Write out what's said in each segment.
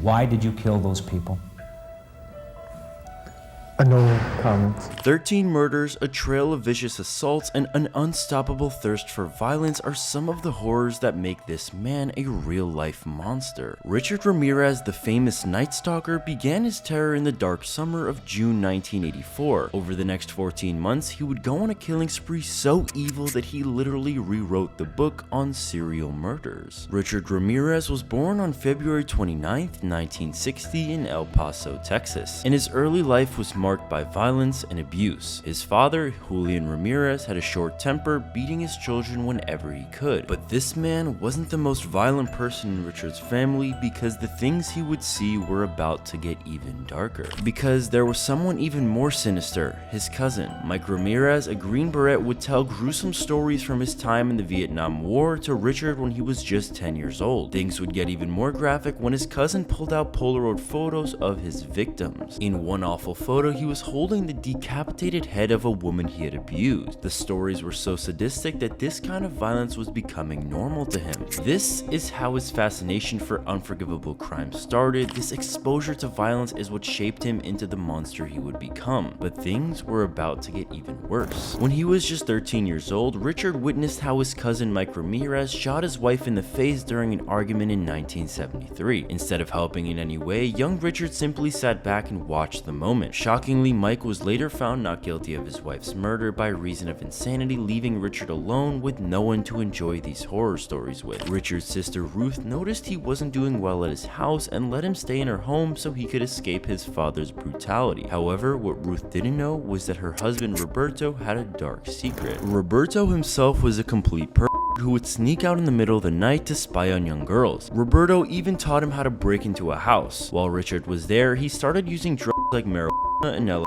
Why did you kill those people? No comments. 13 murders, a trail of vicious assaults, and an unstoppable thirst for violence are some of the horrors that make this man a real-life monster. Richard Ramirez, the famous Night Stalker, began his terror in the dark summer of June 1984. Over the next 14 months, he would go on a killing spree so evil that he literally rewrote the book on serial murders. Richard Ramirez was born on February 29, 1960 in El Paso, Texas, and his early life was marked by violence and abuse. His father, Julian Ramirez, had a short temper, beating his children whenever he could. But this man wasn't the most violent person in Richard's family, because the things he would see were about to get even darker. Because there was someone even more sinister, his cousin. Mike Ramirez, a Green Beret, would tell gruesome stories from his time in the Vietnam War to Richard when he was just 10 years old. Things would get even more graphic when his cousin pulled out Polaroid photos of his victims. In one awful photo, he was holding the decapitated head of a woman he had abused. The stories were so sadistic that this kind of violence was becoming normal to him. This is how his fascination for unforgivable crime started. This exposure to violence is what shaped him into the monster he would become. But things were about to get even worse. When he was just 13 years old, Richard witnessed how his cousin Mike Ramirez shot his wife in the face during an argument in 1973. Instead of helping in any way, young Richard simply sat back and watched the moment. Shockingly, Mike was later found not guilty of his wife's murder by reason of insanity, leaving Richard alone with no one to enjoy these horror stories with. Richard's sister Ruth noticed he wasn't doing well at his house and let him stay in her home so he could escape his father's brutality. However, what Ruth didn't know was that her husband Roberto had a dark secret. Roberto himself was a complete who would sneak out in the middle of the night to spy on young girls. Roberto even taught him how to break into a house. While Richard was there, he started using drugs like marijuana and LSD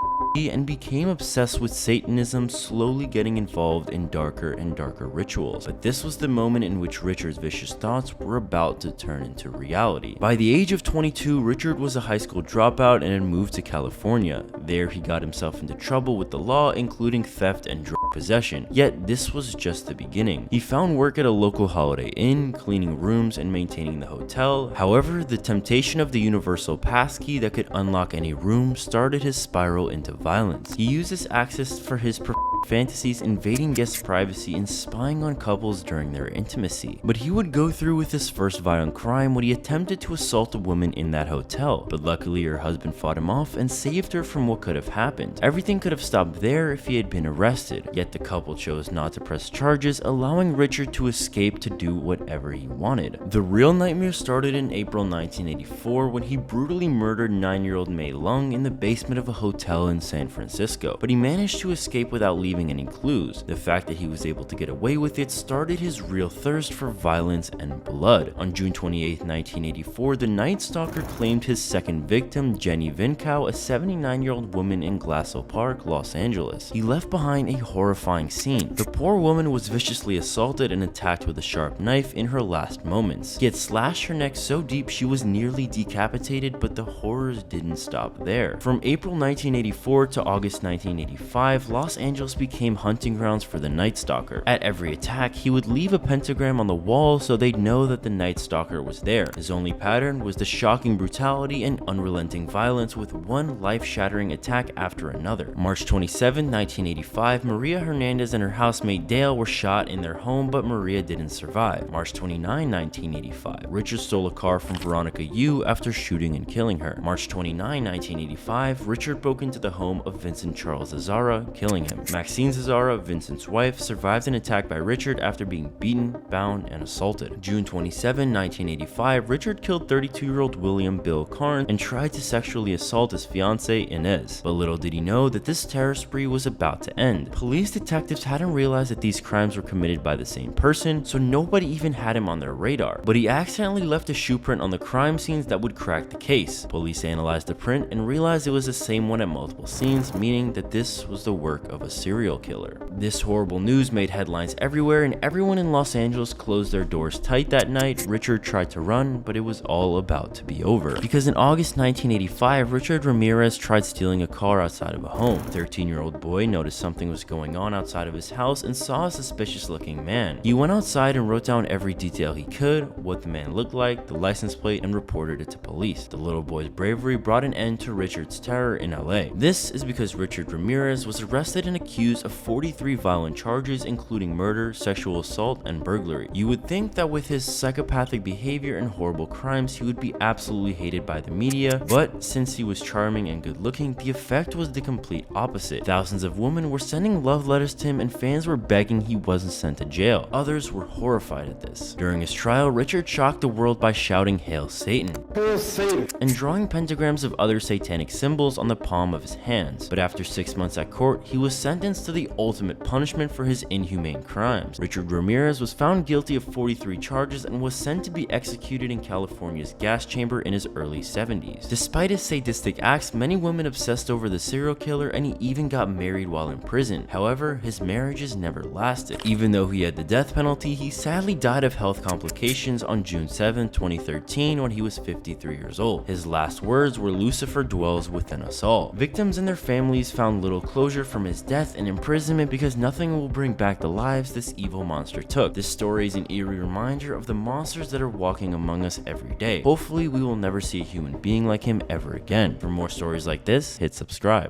and became obsessed with Satanism, slowly getting involved in darker and darker rituals. But this was the moment in which Richard's vicious thoughts were about to turn into reality. By the age of 22, Richard was a high school dropout and had moved to California. There, he got himself into trouble with the law, including theft and drug possession. Yet, this was just the beginning. He found work at a local Holiday Inn, cleaning rooms and maintaining the hotel. However, the temptation of the universal passkey that could unlock any room started his spiral into violence. He used this access for his fantasies, invading guests' privacy and spying on couples during their intimacy. But he would go through with his first violent crime when he attempted to assault a woman in that hotel. But luckily, her husband fought him off and saved her from what could have happened. Everything could have stopped there if he had been arrested, yet the couple chose not to press charges, allowing Richard to escape to do whatever he wanted. The real nightmare started in April 1984 when he brutally murdered 9-year-old Mei Lung in the basement of a hotel in San Francisco. But he managed to escape without leaving any clues. The fact that he was able to get away with it started his real thirst for violence and blood. On June 28, 1984, the Night Stalker claimed his second victim, Jenny Vincow, a 79-year-old woman in Glassell Park, Los Angeles. He left behind a horrifying scene. The poor woman was viciously assaulted and attacked with a sharp knife in her last moments. He had slashed her neck so deep she was nearly decapitated, but the horrors didn't stop there. From April 1984 to August 1985, Los Angeles became hunting grounds for the Night Stalker. At every attack, he would leave a pentagram on the wall so they'd know that the Night Stalker was there. His only pattern was the shocking brutality and unrelenting violence, with one life-shattering attack after another. March 27, 1985, Maria Hernandez and her housemate Dale were shot in their home, but Maria didn't survive. March 29, 1985, Richard stole a car from Veronica Yu after shooting and killing her. March 29, 1985, Richard broke into the home of Vincent Charles Zazara, killing him. Maxine Zazara, Vincent's wife, survived an attack by Richard after being beaten, bound, and assaulted. June 27, 1985, Richard killed 32-year-old William Bill Carnes and tried to sexually assault his fiancée Inez. But little did he know that this terror spree was about to end. Police detectives hadn't realized that these crimes were committed by the same person, so nobody even had him on their radar. But he accidentally left a shoe print on the crime scenes that would crack the case. Police analyzed the print and realized it was the same one at multiple scenes, meaning that this was the work of a serial serial killer. This horrible news made headlines everywhere, and everyone in Los Angeles closed their doors tight that night. Richard tried to run, but it was all about to be over. Because in August 1985, Richard Ramirez tried stealing a car outside of a home. A 13-year-old boy noticed something was going on outside of his house and saw a suspicious-looking man. He went outside and wrote down every detail he could, what the man looked like, the license plate, and reported it to police. The little boy's bravery brought an end to Richard's terror in LA. This is because Richard Ramirez was arrested and accused of 43 violent charges, including murder, sexual assault, and burglary. You would think that with his psychopathic behavior and horrible crimes, he would be absolutely hated by the media, but since he was charming and good-looking, the effect was the complete opposite. Thousands of women were sending love letters to him, and fans were begging he wasn't sent to jail. Others were horrified at this. During his trial, Richard shocked the world by shouting "Hail Satan," and drawing pentagrams of other satanic symbols on the palm of his hands. But after 6 months at court, he was sentenced to the ultimate punishment for his inhumane crimes. Richard Ramirez was found guilty of 43 charges and was sent to be executed in California's gas chamber in his early 70s. Despite his sadistic acts, many women obsessed over the serial killer, and he even got married while in prison. However, his marriages never lasted. Even though he had the death penalty, he sadly died of health complications on June 7, 2013 when he was 53 years old. His last words were, "Lucifer dwells within us all." Victims and their families found little closure from his death and imprisonment because nothing will bring back the lives this evil monster took. This story is an eerie reminder of the monsters that are walking among us every day. Hopefully we will never see a human being like him ever again. For more stories like this, hit subscribe.